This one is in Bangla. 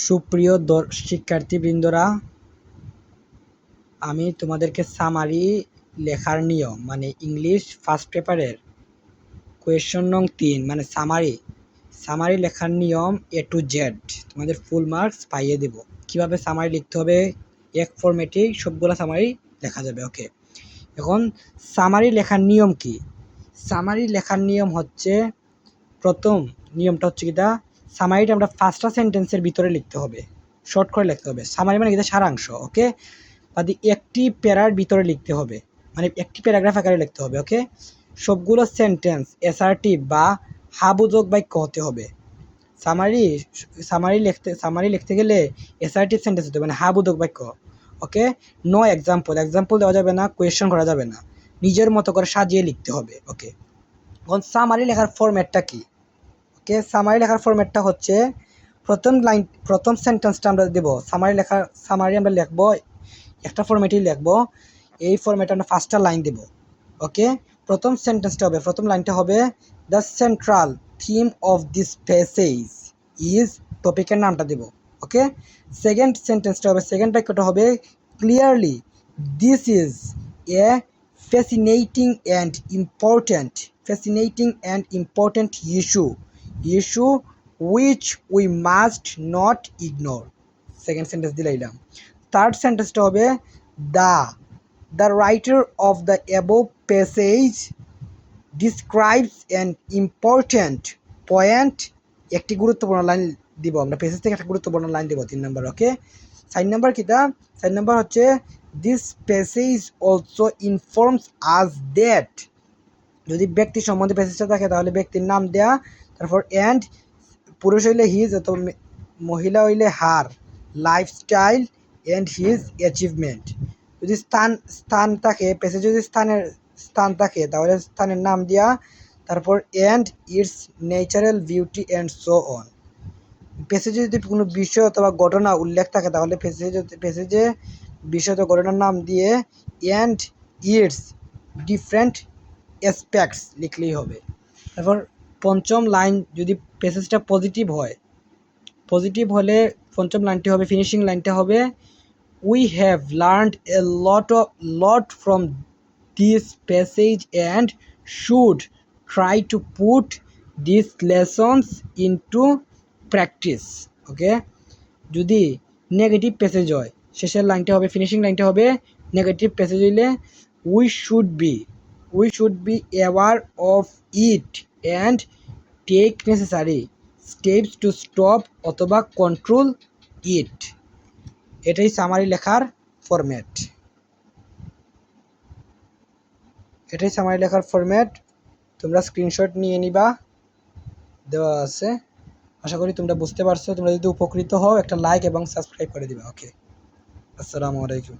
সুপ্রিয় শিক্ষার্থীবৃন্দরা, আমি তোমাদেরকে সামারি লেখার নিয়ম মানে ইংলিশ ফার্স্ট পেপারের কোয়েশ্চন নং 3 মানে সামারি লেখার নিয়ম A to Z তোমাদের ফুল মার্কস পাইয়ে দেব। কিভাবে সামারি লিখতে হবে এক ফরম্যাটেই সবগুলো সামারি লেখা যাবে। ওকে, এখন সামারি লেখার নিয়ম কি? সামারি লেখার নিয়ম হচ্ছে, প্রথম নিয়মটা হচ্ছে কিটা, সামারিটা আমরা ফার্স্টটা সেন্টেন্সের ভিতরে লিখতে হবে, শর্ট করে লিখতে হবে। সামারি মানে কিটা সারাংশ। ওকে, বাদি একটি প্যারার ভিতরে লিখতে হবে, মানে একটি প্যারাগ্রাফ আকারে লিখতে হবে। ওকে, সবগুলো সেন্টেন্স অ্যাসার্টিভ বা হাবোধক বাক্য হতে হবে। সামারি লিখতে গেলে অ্যাসার্টিভ সেন্টেন্স হতে হবে, মানে হাবোধক বাক্য। ওকে, নো এক্সাম্পল দেওয়া যাবে না, কোয়েশ্চন করা যাবে না, নিজের মতো করে সাজিয়ে লিখতে হবে। ওকে, এখন সামারি লেখার ফরম্যাটটা কি? ওকে, সামারি লেখার ফরম্যাটটা হচ্ছে, প্রথম সেন্টেন্সটা আমরা দেব। সামারি আমরা লিখবো একটা ফরম্যাটেই লিখবো। এই ফরম্যাটে আমরা ফার্স্টটা লাইন দেব। ওকে, প্রথম লাইনটা হবে the central theme of this passage is, টপিকের নামটা দেব। ওকে, সেকেন্ড বাক্যটা হবে clearly this is a fascinating and important issue which we must not ignore। Second sentence দিলাম। থার্ড সেন্টেন্সটা হবে the writer of the above passage describes an important point। একটি গুরুত্বপূর্ণ লাইন দিব আমরা, পেসেজ থেকে একটা গুরুত্বপূর্ণ লাইন দিব 3 নম্বর। ওকে, 4 নম্বর কিটা? 4 নম্বর হচ্ছে this passage also informs us that. যদি ব্যক্তি সম্বন্ধে প্যাসেজটা থাকে তাহলে ব্যক্তির নাম দেয়া, তারপর অ্যান্ড, পুরুষ হইলে হিজ অথবা মহিলা হইলে হার লাইফস্টাইল অ্যান্ড হিজ অ্যাচিভমেন্ট। যদি স্থান থাকে, প্যাসেজে যদি স্থান থাকে তাহলে স্থানের নাম দেওয়া, তারপর and it's natural beauty and so on. প্যাসেজে যদি কোনো বিষয় অথবা ঘটনা উল্লেখ থাকে তাহলে প্যাসেজে বিষয় অথবা ঘটনার নাম দিয়ে অ্যান্ড ইটস ডিফারেন্ট অ্যাসপেক্টস লিখলেই হবে। তারপর পঞ্চম লাইন, যদি প্যাসেজটা পজিটিভ হলে পঞ্চম লাইনটি হবে, ফিনিশিং লাইনটা হবে We have learned a lot from this passage and should try to put these lessons into practice। ওকে, যদি নেগেটিভ প্যাসেজ হয় শেষের লাইনটা হবে, ফিনিশিং লাইনটা হবে নেগেটিভ প্যাসেজ হইলে we should be aware of it and take necessary steps to stop অথবা control it। এটাই সামারি লেখার ফরম্যাট। তোমরা স্ক্রিনশট নিয়ে নিবা, দেওয়া আছে। আশা করি তোমরা বুঝতে পারছো। তোমরা যদি উপকৃত হও একটা লাইক এবং সাবস্ক্রাইব করে দিবা। ওকে, আসসালামু আলাইকুম।